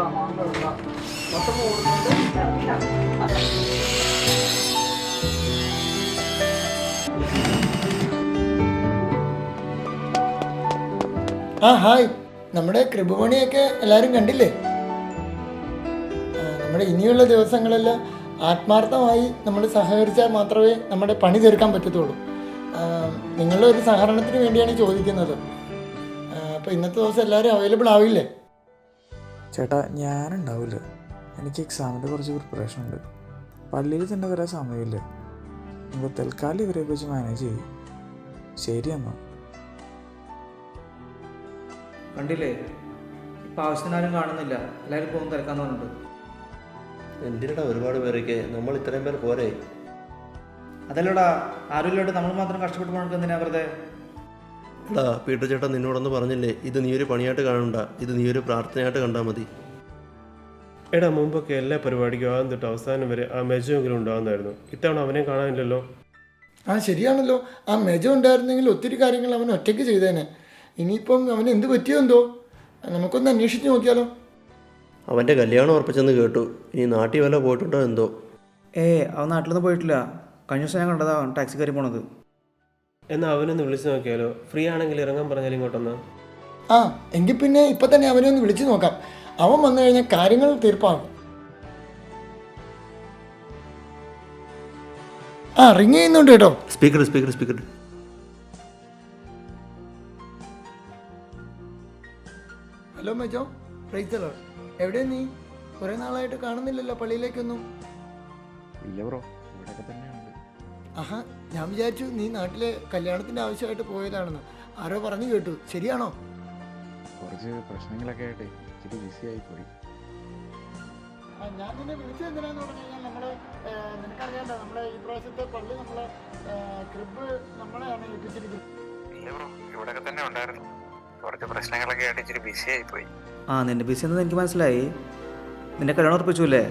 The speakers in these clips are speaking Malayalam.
ആ ഹായ്, നമ്മുടെ കൃപമണിയൊക്കെ എല്ലാവരും കണ്ടില്ലേ? നമ്മുടെ ഇനിയുള്ള ദിവസങ്ങളെല്ലാം ആത്മാർത്ഥമായി നമ്മൾ സഹകരിച്ചാൽ മാത്രമേ നമ്മുടെ പണി തീർക്കാൻ പറ്റത്തുള്ളൂ. നിങ്ങളുടെ ഒരു സഹകരണത്തിന് വേണ്ടിയാണ് ചോദിക്കുന്നത്. അപ്പോൾ ഇന്നത്തെ ദിവസം എല്ലാവരും അവൈലബിൾ ആവില്ലേ? ചേട്ടാ, ഞാനുണ്ടാവില്ല. എനിക്ക് എക്സാമിൻ്റെ കുറച്ച് പ്രിപ്പറേഷൻ ഉണ്ട്. പള്ളിയിൽ തന്നെ വരാൻ സമയമില്ല. നിങ്ങൾ തൽക്കാലം ഇവരെ വെച്ച് മാനേജ് ചെയ്യും. ശരി എന്നാ. കണ്ടില്ലേ, ഇപ്പം ആവശ്യത്തിനാരും കാണുന്നില്ല. എല്ലാവരും പോകുന്ന തിരക്കാന്ന് പറഞ്ഞിട്ട്. എന്തിനടാ ഒരുപാട് പേരൊക്കെ? നമ്മൾ ഇത്രയും പേർ പോരെ? അതല്ലടാ, ആരുമില്ലാണ്ട് നമ്മൾ മാത്രം കഷ്ടപ്പെട്ട് പോകണമെങ്കിൽ എന്തിനാ വെറുതെ? എടാ, പീട്ടർ ചേട്ടൻ നിന്നോടൊന്ന് പറഞ്ഞില്ലേ, ഇത് നീ ഒരു പണിയായിട്ട് കാണണ്ട, ഇത് നീ ഒരു പ്രാർത്ഥനയായിട്ട് കണ്ടാൽ മതി. എടാ, മുമ്പൊക്കെ എല്ലാ പരിപാടിക്കും ആദ്യം തൊട്ട് അവസാനം വരെ ആ മെജമെങ്കിലും ഉണ്ടാകുന്നായിരുന്നു. ഇത്തവണ അവനെ കാണാനില്ലല്ലോ. ആ ശരിയാണല്ലോ, ആ മെജം ഉണ്ടായിരുന്നെങ്കിൽ ഒത്തിരി കാര്യങ്ങൾ അവൻ ഒറ്റയ്ക്ക് ചെയ്തേനെ. ഇനിയിപ്പം അവന് എന്ത് പറ്റിയോ എന്തോ, നമുക്കൊന്ന് അന്വേഷിച്ച് നോക്കിയാലോ? അവൻ്റെ കല്യാണം ഉറപ്പിച്ചെന്ന് കേട്ടു. ഇനി നാട്ടിൽ വല്ല പോയിട്ടുണ്ടോ എന്തോ? അവൻ നാട്ടിലൊന്നും പോയിട്ടില്ല. കഴിഞ്ഞ ദിവസം ഞാൻ കണ്ടതാ ടാക്സി കയറി പോണത്. എന്നാൽ അവനൊന്ന് വിളിച്ച് നോക്കിയാലോ? ഫ്രീ ആണെങ്കിൽ ഇറങ്ങാൻ പറഞ്ഞാൽ ഇങ്ങോട്ടൊന്ന്. ആ എങ്കിൽ പിന്നെ ഇപ്പം തന്നെ അവനെ ഒന്ന് വിളിച്ചു നോക്കാം. അവൻ വന്നു കഴിഞ്ഞാൽ കാര്യങ്ങൾ തീർപ്പാകും. ആ റിങ് ചെയ്യുന്നുണ്ട് കേട്ടോ. Speaker. Hello Mejo, praise the Lord. എവിടെയാ നീ? കുറേ നാളായിട്ട് കാണുന്നില്ലല്ലോ പള്ളിയിലേക്കൊന്നും. ഇല്ല ബ്രോ, ഇവിടെയൊക്കെ തന്നെയുണ്ട്. ആഹാ, ഞാൻ വിചാരിച്ചു നീ നാട്ടിലെ കല്യാണത്തിൻ്റെ ആവശ്യമായിട്ട് പോയതാണെന്ന്. ആരോ പറഞ്ഞു കേട്ടു, ശരിയാണോ? കുറച്ച് പ്രശ്നങ്ങളൊക്കെ ആയിട്ട് ഇച്ചിരി ബിസി ആയിപ്പോയി. ഞാൻ നിന്നെ വിളിച്ചത് എന്തിനാന്ന് പറഞ്ഞു കഴിഞ്ഞാൽ നിനക്കറിയാണ്ടോ, നമ്മുടെ ഈ പ്രാവശ്യത്തെ പള്ളി ക്രിബ് നമ്മളെയാണ് ഏൽപ്പിച്ചിരിക്കുന്നത്. ഇല്ല ബ്രോ, ഇവിടെയൊക്കെ തന്നെ ഉണ്ടായിരുന്നു. കുറച്ച് പ്രശ്നങ്ങളൊക്കെ ആയിട്ട് ഇച്ചിരി ബിസി ആയിപ്പോയി. നിന്റെ ബിസി എന്നത് എനിക്ക് മനസ്സിലായി. നിന്റെ കല്യാണം ഉറപ്പിച്ചുല്ലേ?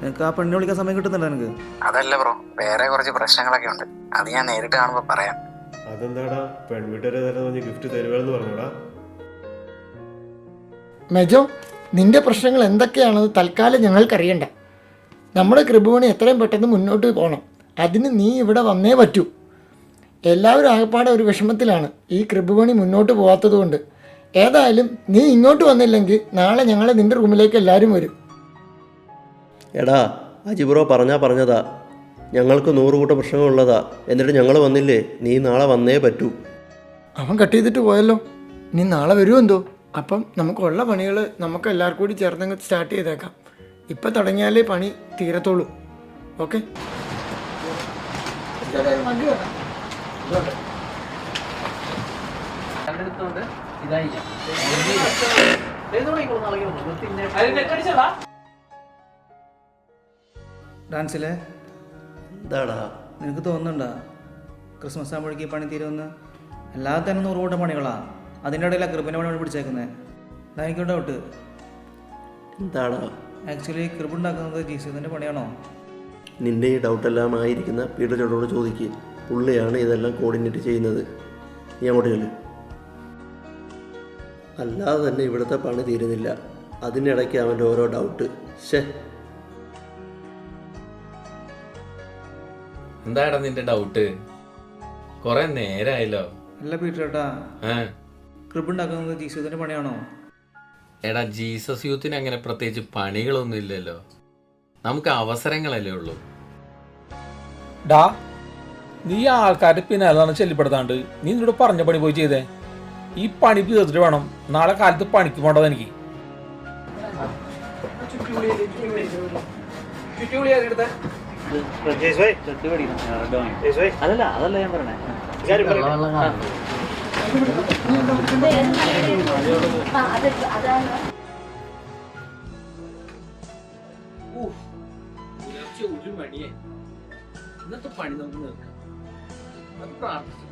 നിനക്ക് ആ പെണ്ണിനെ വിളിക്കാൻ സമയം കിട്ടുന്നുണ്ടോ നിനക്ക്? അതല്ല ബ്രോ, വേറെ കുറച്ച് പ്രശ്നങ്ങളൊക്കെ ഉണ്ട്. അത് ഞാൻ നേരിട്ട് കാണുമ്പോൾ പറയാം. അതെന്താടാ, പെൺവീട്ടുകാരെ തന്നെ പറഞ്ഞ് ഗിഫ്റ്റ് തരുവാന്ന് പറഞ്ഞോടാ. മെജോ, നിന്റെ പ്രശ്നങ്ങൾ എന്തൊക്കെയാണെന്ന് തൽക്കാലം ഞങ്ങൾക്കറിയണ്ട. നമ്മുടെ കൃപമണി എത്രയും പെട്ടെന്ന് മുന്നോട്ട് പോകണം. അതിന് നീ ഇവിടെ വന്നേ പറ്റൂ. എല്ലാവരും ആകപ്പാടെ ഒരു വിഷമത്തിലാണ് ഈ കൃപമണി മുന്നോട്ട് പോകാത്തത് കൊണ്ട്. ഏതായാലും നീ ഇങ്ങോട്ട് വന്നില്ലെങ്കിൽ നാളെ ഞങ്ങൾ നിൻ്റെ റൂമിലേക്ക് എല്ലാവരും വരും. എടാ, അജിബ്രോ പറഞ്ഞതാ, ഞങ്ങൾക്ക് 100 കൂട്ടം പ്രശ്നങ്ങളുള്ളതാ. എന്നിട്ട് ഞങ്ങൾ വന്നില്ലേ? നീ നാളെ വന്നേ പറ്റൂ. അവൻ കട്ട് ചെയ്തിട്ട് പോയല്ലോ. നീ നാളെ വരുമോ എന്തോ? അപ്പം നമുക്കുള്ള പണികൾ നമുക്ക് എല്ലാവർക്കും കൂടി ചേർന്നങ്ങ് സ്റ്റാർട്ട് ചെയ്തേക്കാം. ഇപ്പം തുടങ്ങിയാലേ പണി തീരത്തുള്ളൂ. ഓക്കെ? ഡാൻസിലെ എന്താടാ നിനക്ക് തോന്നുന്നുണ്ടോ ക്രിസ്മസ് ആകുമ്പോഴേക്ക് പണി തീരുമെന്ന്? അല്ലാതെ തന്നെ 100 കൂട്ടം പണികളാണ്. അതിൻ്റെ ഇടയിലാണ് കൃപിൻ്റെ പണി പിടിച്ചേക്കുന്നത്. അതെനിക്ക് ഡൗട്ട്. എന്താടാ ആക്ച്വലി കൃപ ഉണ്ടാക്കുന്നത് ജീസസിൻ്റെ പണിയാണോ? നിന്റെ ഈ ഡൗട്ടെല്ലാം ആയിരിക്കുന്ന പീട്ടർ ചേട്ടനോട് ചോദിക്കുക. പുള്ളിയാണ് ഇതെല്ലാം കോർഡിനേറ്റ് ചെയ്യുന്നത്. നീ അങ്ങോട്ട് ചെല്ല്. അല്ലാതെ തന്നെ ഇവിടുത്തെ പണി തീരുന്നില്ല. അതിനിടയ്ക്ക് അവൻ്റെ ഓരോ ഡൗട്ട്. എന്താടാ നിന്റെ ഡൗട്ട്? കൊറേ നേരായല്ലോ. അല്ല പീറ്റർ ചേട്ടാ, കൃപ ഉണ്ടാക്കുന്നത് ജീസസിൻ്റെ പണിയാണോ? എടാ, ജീസസ് യൂത്തിന് അങ്ങനെ പ്രത്യേകിച്ച് പണികളൊന്നും ഇല്ലല്ലോ. നമുക്ക് അവസരങ്ങളല്ലേ ഉള്ളൂ. ഡാ, നീ ആൾക്കാരുടെ പിന്നാലാണ് ചെല്ലിപ്പെടുത്താണ്ട് നീ നിന്നോട് പറഞ്ഞ പണി പോയി ചെയ്തേ. ഈ പണി തീർത്തിട്ട് വേണം നാളെ കാലത്ത് പണിക്ക് പോണ്ടത് എനിക്ക്. അതല്ല ഞാൻ പറഞ്ഞേ. ഒരു മണിയെ ഇന്നത്തെ പണി നമുക്ക് നിർക്കാം. അത് പ്രാർത്ഥിച്ചു.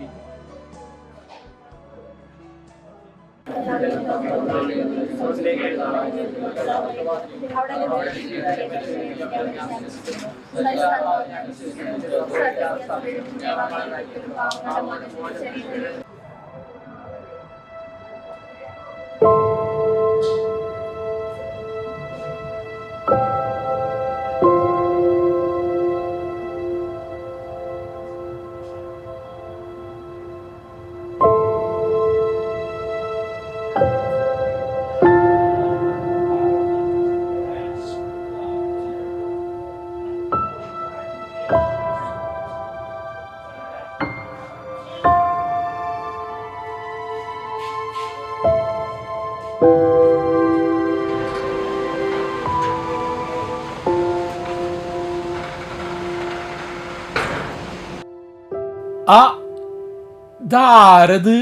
ഇതാരത്?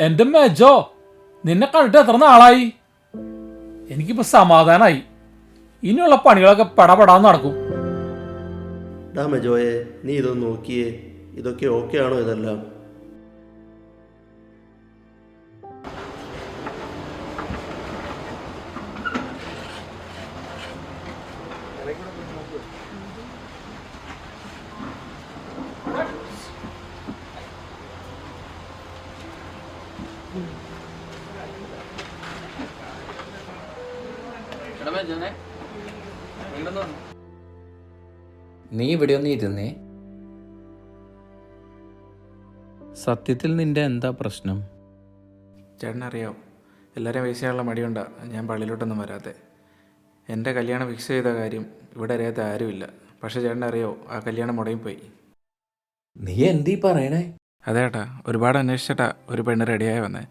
എന്റെ മെജോ, നിന്നെ കണ്ടിട്ട് എത്ര നാളായി? എനിക്കിപ്പോ സമാധാനായി. ഇനിയുള്ള പണികളൊക്കെ പടപടാന്ന് നടക്കും. ഡാ മെജോയെ, നീ ഇതൊന്ന് നോക്കിയേ. ഇതൊക്കെ ഓക്കെ ആണോ ഇതെല്ലാം? നീ ഇവിടെ ഒന്ന് ഇരുന്നേ. സത്യത്തിൽ നിന്റെ എന്താ പ്രശ്നം? ചേട്ടനറിയാം, എല്ലാവരെയും പൈസ ചെയ്യാനുള്ള മടിയുണ്ടാണ് ഞാൻ പള്ളിയിലോട്ടൊന്നും വരാതെ. എൻ്റെ കല്യാണം ഫിക്സ് ചെയ്ത കാര്യം ഇവിടെ അറിയാത്ത ആരുമില്ല. പക്ഷേ ചേട്ടനറിയോ, ആ കല്യാണം മുടങ്ങിപ്പോയി. നീ എന്തീ പറയണേ? അതേട്ടാ, ഒരുപാട് അന്വേഷിച്ചിട്ടാ ഒരു പെണ്ണ് റെഡിയായി വന്നേ.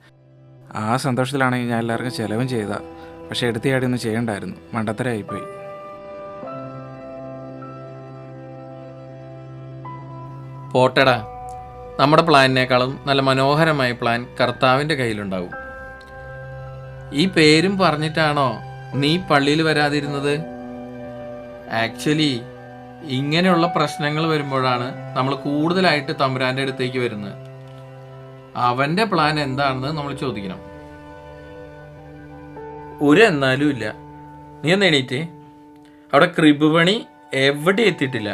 ആ സന്തോഷത്തിലാണെങ്കിൽ ഞാൻ എല്ലാവർക്കും ചിലവും ചെയ്താ. പക്ഷേ എടുത്തിയാടി ഒന്നും ചെയ്യണ്ടായിരുന്നു, മണ്ടത്തരമായിപ്പോയി. പോട്ടടാ, നമ്മുടെ പ്ലാനിനേക്കാളും നല്ല മനോഹരമായ പ്ലാൻ കർത്താവിൻ്റെ കയ്യിലുണ്ടാവും. ഈ പേരും പറഞ്ഞിട്ടാണോ നീ പള്ളിയിൽ വരാതിരുന്നത്? ആക്ച്വലി ഇങ്ങനെയുള്ള പ്രശ്നങ്ങൾ വരുമ്പോഴാണ് നമ്മൾ കൂടുതലായിട്ട് തമ്പുരാൻ്റെ അടുത്തേക്ക് വരുന്നത്. അവൻ്റെ പ്ലാൻ എന്താണെന്ന് നമ്മൾ ചോദിക്കണം. ഒരു എന്നാലും ഇല്ല. നീ ഒന്ന് എണീറ്റ്. അവിടെ ക്രിബ് പണി എവിടെ എത്തിയിട്ടില്ല.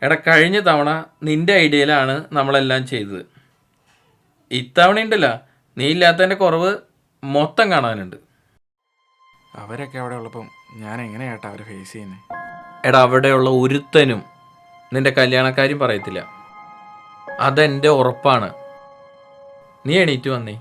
എടാ, കഴിഞ്ഞ തവണ നിന്റെ ഐഡിയയിലാണ് നമ്മളെല്ലാം ചെയ്തത്. ഇത്തവണ ഉണ്ടല്ല, നീ ഇല്ലാത്തതിൻ്റെ കുറവ് മൊത്തം കാണാനുണ്ട്. അവരൊക്കെ അവിടെ ഉള്ളപ്പം ഞാൻ എങ്ങനെയാട്ടാ അവരെ ഫേസ് ചെയ്യുന്നത്? എടാ, അവിടെയുള്ള ഒരുത്തനും നിന്റെ കല്യാണക്കാരും പറയത്തില്ല. അതെൻ്റെ ഉറപ്പാണ്. നീ എണീറ്റ് വന്നേ.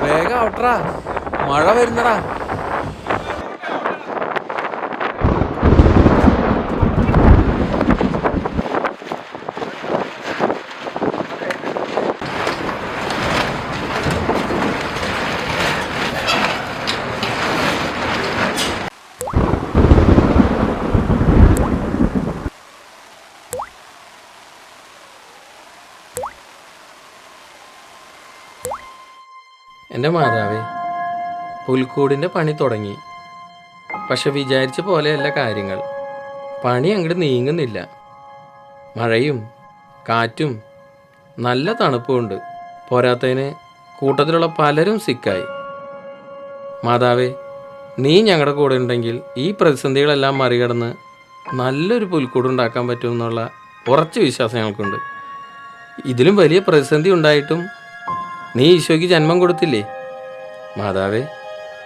വേഗം ഔട്ടറാ, മഴ വരുന്നടാ. എൻ്റെ മാതാവേ, പുൽക്കൂടിൻ്റെ പണി തുടങ്ങി. പക്ഷെ വിചാരിച്ച പോലെയല്ല കാര്യങ്ങൾ. പണി അങ്ങോട്ട് നീങ്ങുന്നില്ല. മഴയും കാറ്റും നല്ല തണുപ്പുമുണ്ട്. പോരാത്തതിന് കൂട്ടത്തിലുള്ള പലരും സിക്കായി. മാതാവേ, നീ ഞങ്ങളുടെ കൂടെ ഉണ്ടെങ്കിൽ ഈ പ്രതിസന്ധികളെല്ലാം മറികടന്ന് നല്ലൊരു പുൽക്കൂടുണ്ടാക്കാൻ പറ്റുമെന്നുള്ള ഉറച്ച വിശ്വാസം ഞങ്ങൾക്കുണ്ട്. ഇതിലും വലിയ പ്രതിസന്ധി ഉണ്ടായിട്ടും നീ ഈശോയ്ക്ക് ജന്മം കൊടുത്തില്ലേ? മാതാവേ,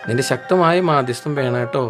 നിന്റെ ശക്തമായ മാധ്യസ്ഥം വേണം കേട്ടോ.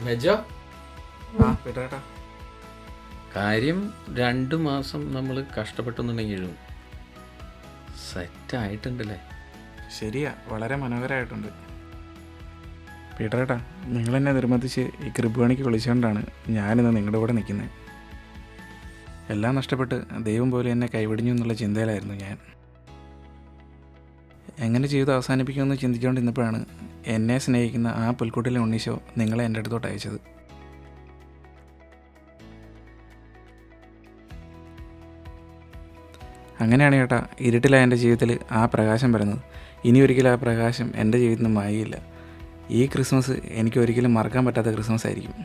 മെജോ ആ പീറ്ററേട്ടാ. കാര്യം 2 മാസം നമ്മൾ കഷ്ടപ്പെട്ടെന്നുണ്ടെങ്കിലും സെറ്റായിട്ടുണ്ടല്ലേ? ശരിയാ, വളരെ മനോഹരമായിട്ടുണ്ട്. പീറ്ററേട്ടാ, നിങ്ങളെന്നെ നിർബന്ധിച്ച് ഈ കൃപണിക്ക് വിളിച്ചുകൊണ്ടാണ് ഞാനിന്ന് നിങ്ങളുടെ കൂടെ നിൽക്കുന്നത്. എല്ലാം നഷ്ടപ്പെട്ട് ദൈവം പോലും എന്നെ കൈവിടിഞ്ഞു എന്നുള്ള ചിന്തയിലായിരുന്നു ഞാൻ. എങ്ങനെ ജീവിതം അവസാനിപ്പിക്കുമെന്ന് ചിന്തിച്ചുകൊണ്ടിരുന്നപ്പോഴാണ് എന്നെ സ്നേഹിക്കുന്ന ആ പുൽക്കൂട്ടിലെ ഉണ്ണീശോ നിങ്ങളെ എൻ്റെ അടുത്തോട്ട് അയച്ചത്. അങ്ങനെയാണ് ചേട്ടാ ഇരുട്ടിലായ എൻ്റെ ജീവിതത്തിൽ ആ പ്രകാശം വരുന്നത്. ഇനി ഒരിക്കലും ആ പ്രകാശം എൻ്റെ ജീവിതത്തിൽ നിന്ന് മായില്ല. ഈ ക്രിസ്മസ് എനിക്ക് ഒരിക്കലും മറക്കാൻ പറ്റാത്ത ക്രിസ്മസ് ആയിരിക്കും.